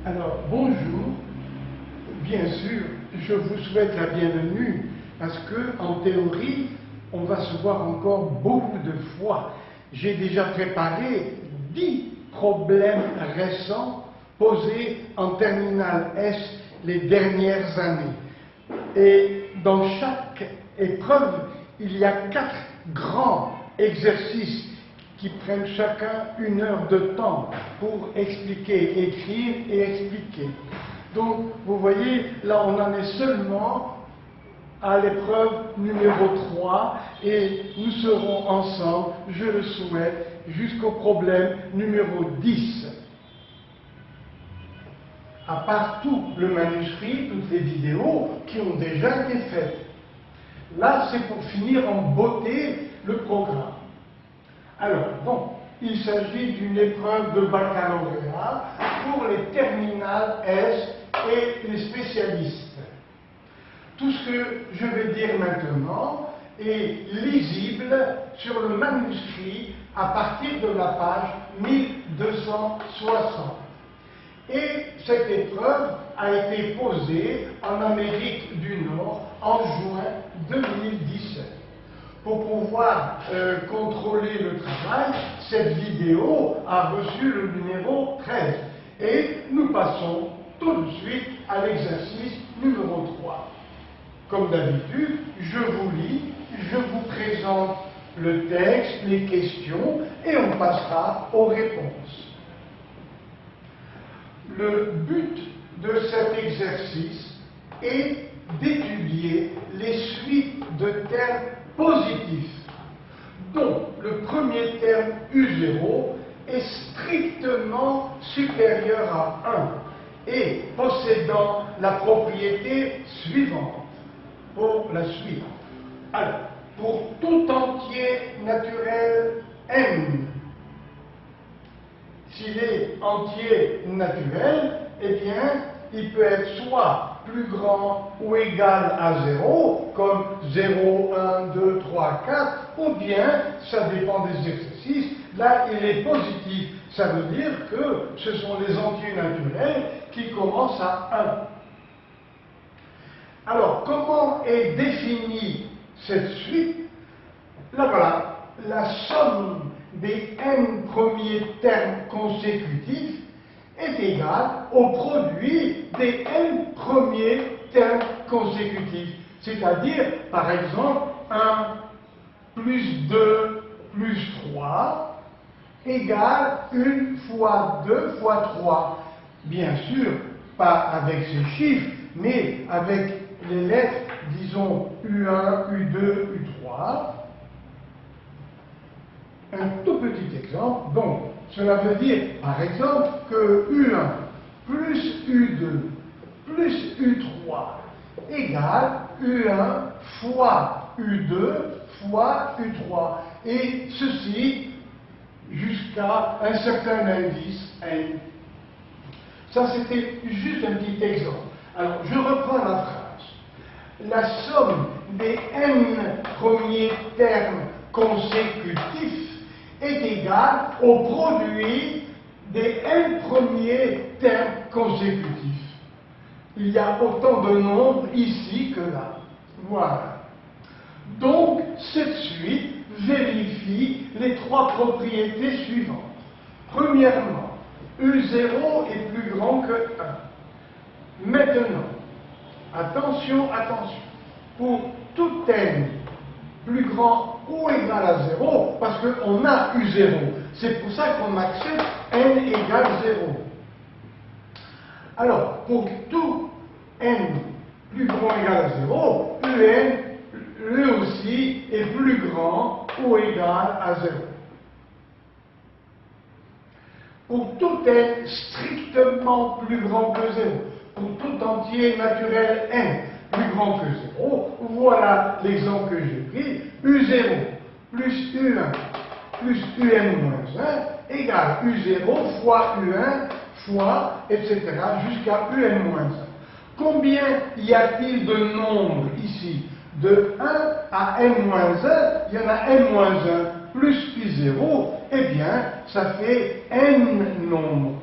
Alors, bonjour. Bien sûr, je vous souhaite la bienvenue parce que, en théorie, on va se voir encore beaucoup de fois. J'ai déjà préparé 10 problèmes récents posés en terminale S les dernières années. Et dans chaque épreuve, il y a 4 grands exercices qui prennent chacun 1 heure de temps pour expliquer, écrire et expliquer. Donc, vous voyez, là, on en est seulement à l'épreuve numéro 3 et nous serons ensemble, je le souhaite, jusqu'au problème numéro 10. À part tout le manuscrit, toutes les vidéos qui ont déjà été faites. Là, c'est pour finir en beauté le programme. Alors, bon, il s'agit d'une épreuve de baccalauréat pour les terminales S et les spécialistes. Tout ce que je vais dire maintenant est lisible sur le manuscrit à partir de la page 1260. Et cette épreuve a été posée en Amérique du Nord en juin 2017. Pour pouvoir contrôler le travail, cette vidéo a reçu le numéro 13. Et nous passons tout de suite à l'exercice numéro 3. Comme d'habitude, je vous lis, je vous présente le texte, les questions, et on passera aux réponses. Le but de cet exercice est d'étudier les suites de termes positifs, dont le premier terme U0 est strictement supérieur à 1 et possédant la propriété suivante pour la suite. Alors, pour tout entier naturel n, s'il est entier naturel, eh bien, il peut être soit plus grand ou égal à 0, comme 0, 1, 2, 3, 4, ou bien, ça dépend des exercices, là il est positif. Ça veut dire que ce sont les entiers naturels qui commencent à 1. Alors, comment est définie cette suite? Là voilà, la somme des n premiers termes consécutifs est égale au produit des n premiers termes consécutifs. C'est-à-dire, par exemple, 1 plus 2 plus 3 égale 1 fois 2 fois 3. Bien sûr, pas avec ces chiffres, mais avec les lettres, disons U1, U2, U3. Un tout petit exemple. Donc, cela veut dire, par exemple, que U1 plus U2 plus U3 égale U1 fois U2 fois U3. Et ceci jusqu'à un certain indice N. Ça, c'était juste un petit exemple. Alors, je reprends la phrase. La somme des n premiers termes consécutifs est égale au produit des n premiers termes consécutifs. Il y a autant de nombres ici que là. Voilà. Donc, cette suite vérifie les 3 propriétés suivantes. Premièrement, U0 est plus grand que 1. Maintenant, attention, attention, pour tout n plus grand ou égal à 0, parce qu'on a U0. C'est pour ça qu'on accepte n égale 0. Alors, pour tout n plus grand ou égal à 0, un, lui aussi, est plus grand ou égal à 0. Pour tout n strictement plus grand que 0, pour tout entier naturel n plus grand que 0, voilà l'exemple que j'ai pris, U0 plus U1 plus UN-1 égale U0 fois U1 fois, etc. jusqu'à UN-1. Combien y a-t-il de nombres ici? De 1 à n-1, il y en a n-1 plus I0, eh bien, ça fait n nombres.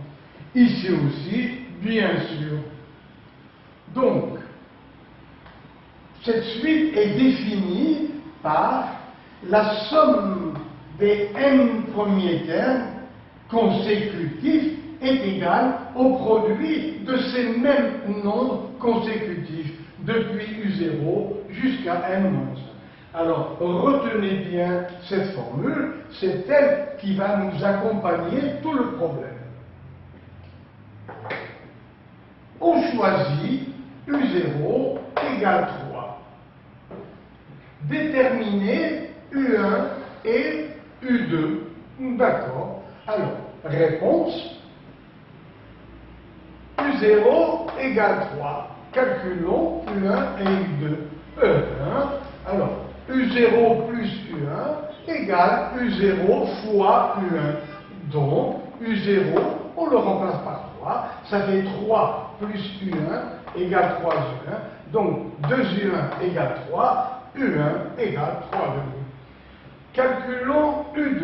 Ici aussi, bien sûr. Donc, cette suite est définie par la somme des n premiers termes consécutifs est égale au produit de ces mêmes nombres consécutifs depuis U0 jusqu'à n-1. Alors, retenez bien cette formule, c'est elle qui va nous accompagner tout le problème. On choisit U0 égale 3. Déterminer U1 et U2. D'accord. Alors, réponse. U0 égale 3. Calculons U1 et U2. E1. Alors, U0 plus U1 égale U0 fois U1. Donc, U0, on le remplace par 3. Ça fait 3 plus U1 égale 3U1. Donc, 2U1 égale 3. U1 égale 3 demi. Calculons U2.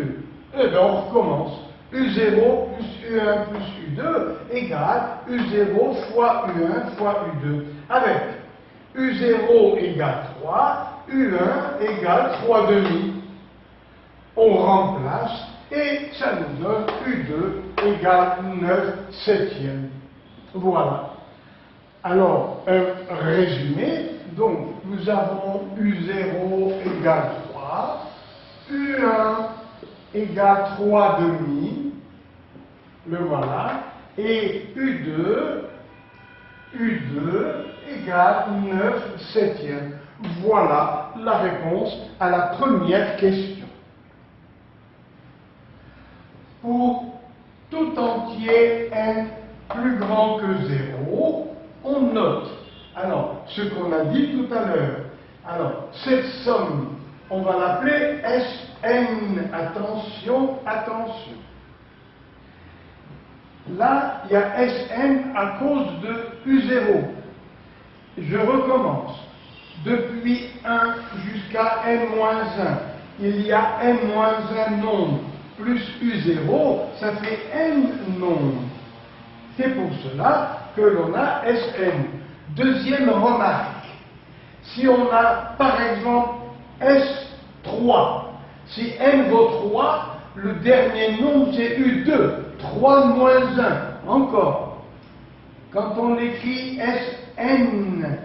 Eh bien, on recommence. U0 plus U1 plus U2 égale U0 fois U1 fois U2. Avec U0 égale 3, U1 égale 3 demi. On remplace et ça nous donne U2 égale 9 septièmes. Voilà. Alors, un résumé. Donc, nous avons U0 égale 3, U1 égale 3 demi, le voilà, et U2 égale 9 septièmes. Voilà la réponse à la première question. Pour tout entier n plus grand que 0, on note, alors, ce qu'on a dit tout à l'heure. Alors, cette somme, on va l'appeler Sn. Attention, attention. Là, il y a Sn à cause de U0. Je recommence. Depuis 1 jusqu'à n-1, il y a n-1 nombre plus U0, ça fait n nombres. C'est pour cela que l'on a Sn. Deuxième remarque, si on a par exemple S3, si n vaut 3, le dernier nombre c'est U2, 3 moins 1, encore. Quand on écrit Sn,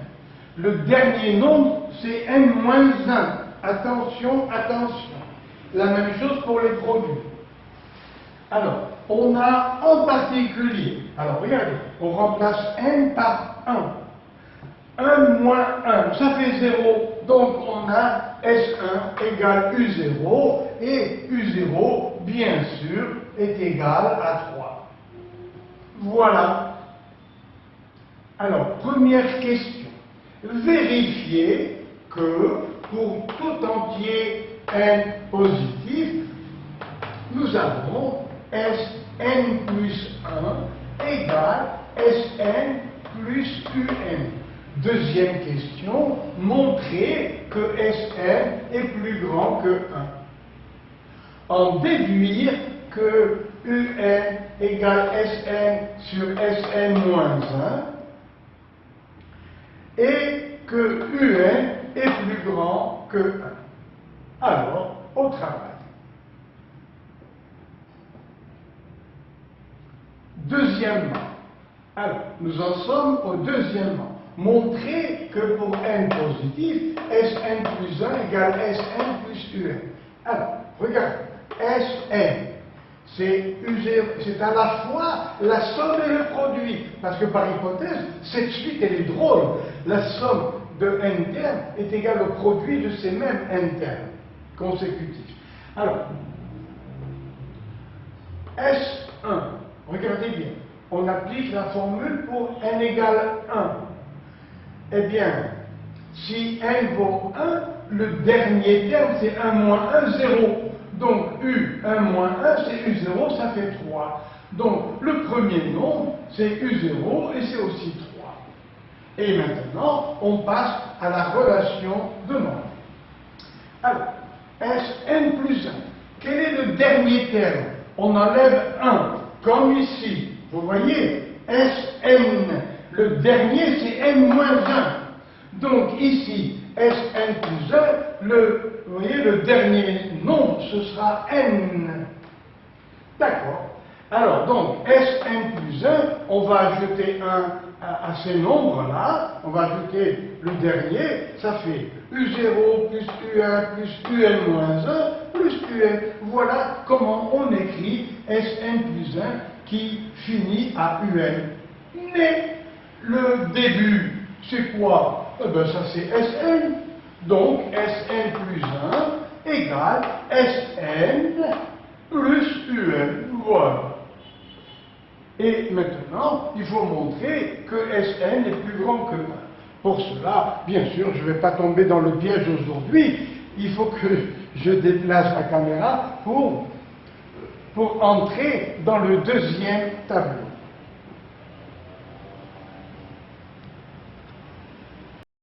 le dernier nombre c'est n moins 1. Attention, attention. La même chose pour les produits. Alors, on a en particulier, alors regardez, on remplace n par 1. 1 moins 1, ça fait 0, donc on a S1 égale U0, et U0, bien sûr, est égal à 3. Voilà. Alors, première question. Vérifiez que pour tout entier n positif, nous avons Sn plus 1 égale Sn plus Un. Deuxième question, montrer que Sn est plus grand que 1. En déduire que Un égale Sn sur Sn moins 1 et que Un est plus grand que 1. Alors, au travail. Deuxièmement, alors, nous en sommes au deuxièmement. Montrer que pour n positif, Sn plus 1 égale Sn plus Un. Alors, regarde, Sn, c'est à la fois la somme et le produit. Parce que par hypothèse, cette suite, elle est drôle. La somme de n termes est égale au produit de ces mêmes n termes consécutifs. Alors, S1, regardez bien, on applique la formule pour n égale 1. Eh bien, si n vaut 1, le dernier terme c'est 1 moins 1, 0. Donc U1 moins 1, c'est U0, ça fait 3. Donc le premier nombre, c'est U0 et c'est aussi 3. Et maintenant, on passe à la relation de nombre. Alors, Sn plus 1. Quel est le dernier terme? On enlève 1, comme ici. Vous voyez, Sn. Le dernier, c'est n-1. Donc ici, Sn plus 1, vous voyez, le dernier nombre, ce sera n. D'accord. Alors, donc, Sn plus 1, on va ajouter 1 à ces nombres-là, on va ajouter le dernier, ça fait U0 plus U1 plus UN-1 plus UN. Voilà comment on écrit Sn plus 1 qui finit à UN. Mais le début, c'est quoi? Eh bien, ça c'est Sn. Donc, Sn plus 1 égale Sn plus UN. Voilà. Et maintenant, il faut montrer que Sn est plus grand que 1. Pour cela, bien sûr, je ne vais pas tomber dans le piège aujourd'hui. Il faut que je déplace la caméra pour entrer dans le deuxième tableau.